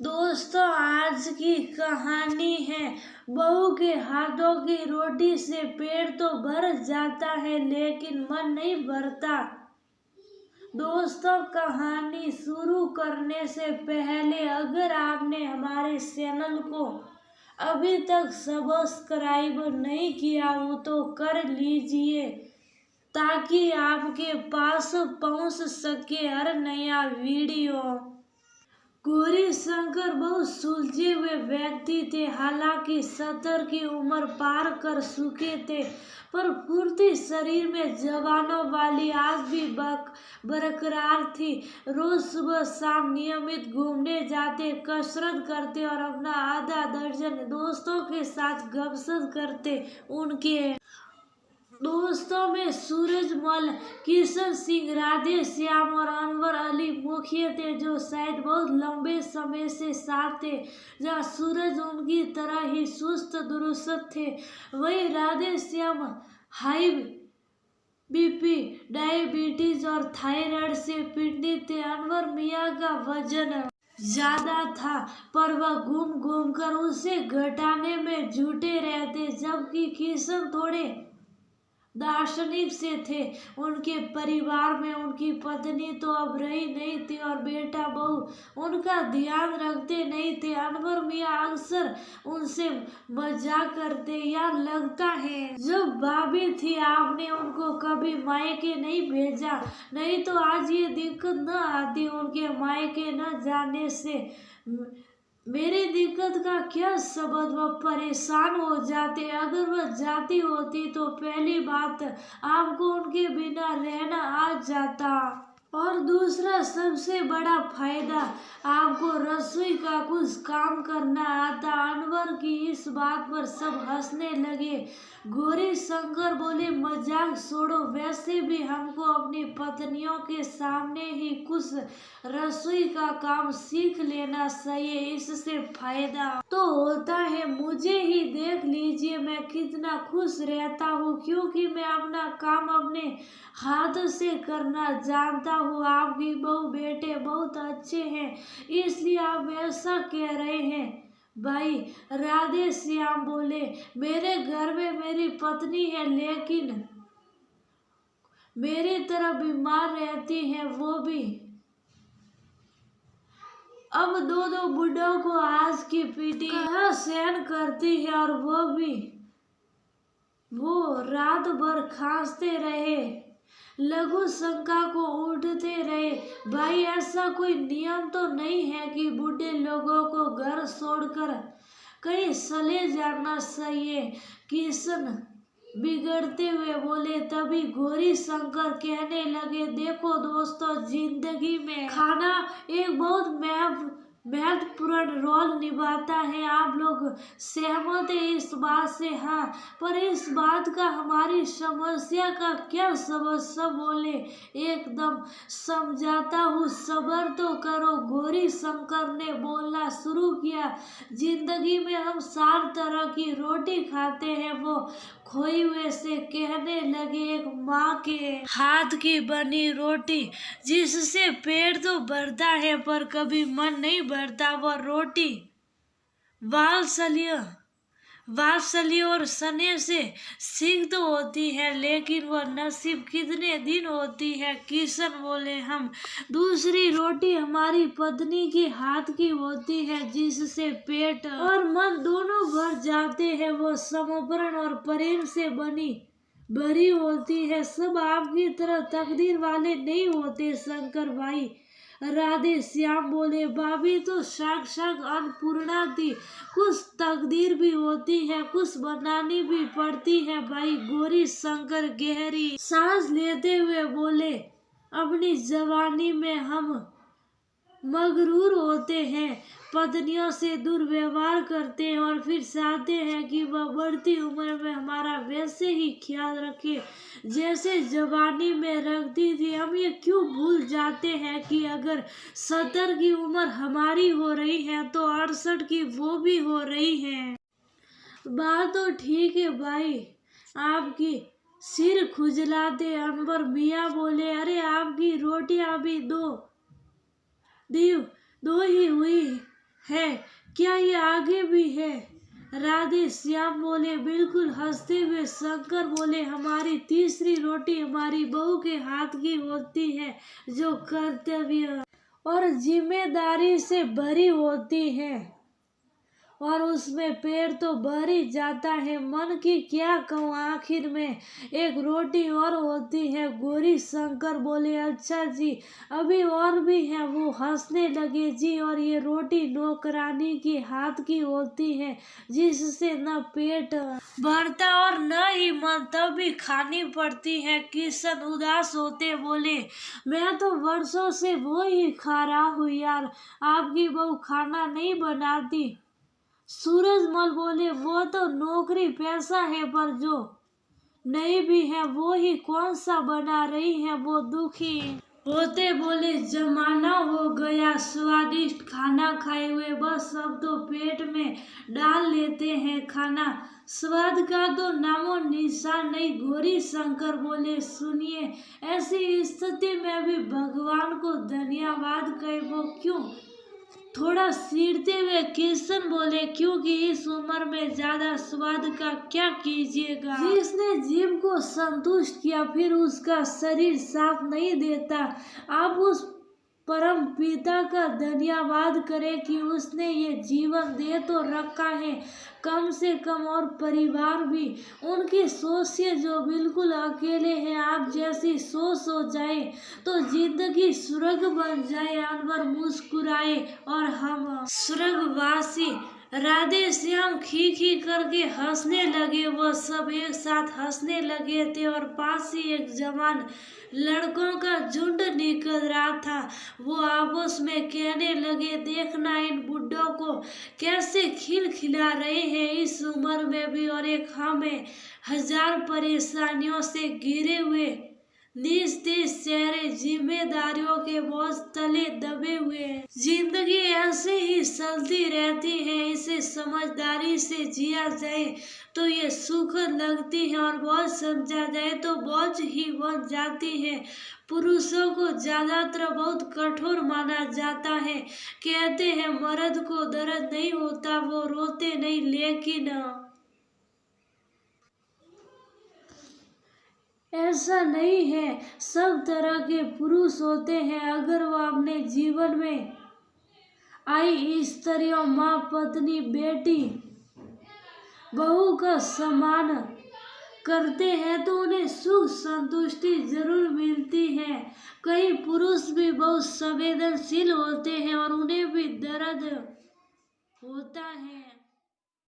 दोस्तों, आज की कहानी है। बहू के हाथों की रोटी से पेट तो भर जाता है लेकिन मन नहीं भरता। दोस्तों, कहानी शुरू करने से पहले अगर आपने हमारे चैनल को अभी तक सब्सक्राइब नहीं किया हो तो कर लीजिए ताकि आपके पास पहुंच सके हर नया वीडियो। गौरी शंकर बहुत सुलझे हुए व्यक्ति थे। हालांकि 70 की उम्र पार कर चुके थे पर फुर्ती शरीर में जवानों वाली आज भी बरकरार थी। रोज सुबह शाम नियमित घूमने जाते, कसरत करते और अपना आधा दर्जन दोस्तों के साथ गपशप करते। उनके दोस्तों में सूरजमल, किशन सिंह, राधे श्याम और अनवर अली मुख्य थे, जो शायद बहुत लंबे समय से साथ थे। जहाँ सूरज उनकी तरह ही सुस्त दुरुस्त थे, वहीं Radhe Shyam high BP, diabetes और थायराइड से पीड़ित थे। अनवर मियाँ का वजन ज्यादा था पर वह घूम घूम कर उसे घटाने में जुटे रहते, जबकि किशन थोड़े दार्शनिक से थे। उनके परिवार में उनकी पत्नी तो अब रही नहीं थी और बेटा बहू उनका ध्यान रखते नहीं थे। अनवर मियाँ अक्सर उनसे मजाक करते, यार लगता है जब भाभी थी आपने उनको कभी मायके नहीं भेजा, नहीं तो आज ये दिक्कत न आती उनके मायके न जाने से। मेरी दिक्कत का क्या सबब, वह परेशान हो जाते। अगर वह जाती होती तो पहली बात आपको उनके बिना रहना आ जाता और दूसरा सबसे बड़ा फायदा आपको रसोई का कुछ काम करना आता। अनवर की इस बात पर सब हंसने लगे। गौरी शंकर बोले, मजाक छोड़ो, वैसे भी हमको अपनी पत्नियों के सामने ही कुछ रसोई का काम सीख लेना चाहिए, इससे फायदा तो होता है। मुझे ही देख लीजिए मैं कितना खुश रहता हूँ क्योंकि मैं अपना काम अपने हाथ से करना जानता हूँ। आपकी बहू बेटे बहुत अच्छे हैं इसलिए आप ऐसा कह रहे हैं भाई। राधे श्याम बोले, मेरे घर में मेरी पत्नी है लेकिन मेरी तरह बीमार रहती है, वो भी अब दो बुढ़ों को आज की पीटी कहाँ सहन करती है और वो रात भर खांसते रहे, लघु शंका को उठते रहे। भाई, ऐसा कोई नियम तो नहीं है कि बूढ़े लोगों को घर छोड़कर कहीं चले जाना चाहिए, किशन बिगड़ते हुए बोले। तभी गौरी शंकर कहने लगे, देखो दोस्तों, जिंदगी में खाना एक बहुत महत्वपूर्ण रोल निभाता है। आप लोग सहमत है इस बात से? हाँ, पर इस बात का हमारी समस्या का क्या सबब? सब बोले, एकदम समझाता हूँ, सब्र तो करो। गौरी शंकर ने बोलना शुरू किया, जिंदगी में हम 4 तरह की रोटी खाते हैं। वो खोए हुए से कहने लगे, एक माँ के हाथ की बनी रोटी जिससे पेट तो भरता है पर कभी मन नहीं भरता, वह रोटी वात्सल्य और स्नेह से सिक्त होती है, लेकिन वह नसीब कितने दिन होती है। किशन बोले, हम दूसरी रोटी हमारी पत्नी के हाथ की होती है जिससे पेट और मन दोनों भर जाते हैं। वो समर्पण और प्रेम से भरी होती है। सब आपकी तरह तकदीर वाले नहीं होते शंकर भाई। राधे श्याम बोले, भाभी तो साक्षात अन्नपूर्णा थी, कुछ तकदीर भी होती है, कुछ बनानी भी पड़ती है भाई। गौरी शंकर गहरी सांस लेते हुए बोले, अपनी जवानी में हम मगरूर होते हैं, पत्नियों से दुर्व्यवहार करते हैं और फिर चाहते हैं कि वह बढ़ती उम्र में हमारा वैसे ही ख्याल रखे जैसे जवानी में रखती थी। हम ये क्यों भूल जाते हैं कि अगर 70 की उम्र हमारी हो रही है तो 68 की वो भी हो रही है। बात तो ठीक है भाई, आपकी सिर खुजलाते अनवर मियाँ बोले, अरे आपकी रोटियां अभी दो ही हुई है, क्या ये आगे भी है? राधे श्याम बोले। बिल्कुल। हंसते हुए शंकर बोले, हमारी तीसरी रोटी हमारी बहू के हाथ की होती है, जो कर्तव्य और जिम्मेदारी से भरी होती है, और उसमें पेट तो भर ही जाता है। मन की क्या कहूँ, आखिर में एक रोटी और होती है। गौरी शंकर बोले, अच्छा जी, अभी और भी है। वो हंसने लगे। जी, और ये रोटी नौकरानी के हाथ की होती है, जिससे न पेट भरता और न ही मन, तब भी खानी पड़ती है। किशन उदास होते बोले, मैं तो वर्षों से वो ही खा रहा हूँ यार, आपकी बहू खाना नहीं बनाती। सूरजमल बोले, वो तो नौकरी पैसा है, पर जो नहीं भी है वो ही कौन सा बना रही है। वो दुखी होते बोले, जमाना हो गया स्वादिष्ट खाना खाए हुए, बस अब तो पेट में डाल लेते हैं खाना, स्वाद का तो नामो निशान नहीं। गौरी शंकर बोले, सुनिए, ऐसी स्थिति में भी भगवान को धन्यवाद कहे, वो क्यों? थोड़ा सीरते हुए किशन बोले, क्योंकि इस उम्र में ज्यादा स्वाद का क्या कीजिएगा। जिसने जीव को संतुष्ट किया, फिर उसका शरीर साथ नहीं देता। आप उस परम पिता का धन्यवाद करें कि उसने ये जीवन दे तो रखा है कम से कम, और परिवार भी उनकी सोच से जो बिल्कुल अकेले हैं। आप जैसी सोच हो जाए तो जिंदगी स्वर्ग बन जाए। अनवर मुस्कुराए और हम स्वर्गवासी। राधे श्याम खी खी करके हंसने लगे। वह सब एक साथ हंसने लगे थे, और पास ही एक जवान लड़कों का झुंड निकल रहा था। वो आपस में कहने लगे, देखना इन बुड्ढों को कैसे खिलखिला रहे हैं इस उम्र में भी, और एक हमें हजार परेशानियों से घिरे हुए निस्तेज चेहरे, जिम्मेदारियों के बोझ तले दबे हुए हैं। जिंदगी ऐसे ही चलती रहती है, इसे समझदारी से जिया जाए तो ये सुखद लगती है, और बहुत समझा जाए तो बोझ ही बन जाती है। पुरुषों को ज्यादातर बहुत कठोर माना जाता है। कहते हैं मर्द को दर्द नहीं होता, वो रोते नहीं, लेकिन ऐसा नहीं है। सब तरह के पुरुष होते हैं। अगर वो अपने जीवन में आई स्त्रियों, माँ, पत्नी, बेटी, बहू का सम्मान करते हैं तो उन्हें सुख संतुष्टि जरूर मिलती है। कई पुरुष भी बहुत संवेदनशील होते हैं, और उन्हें भी दर्द होता है।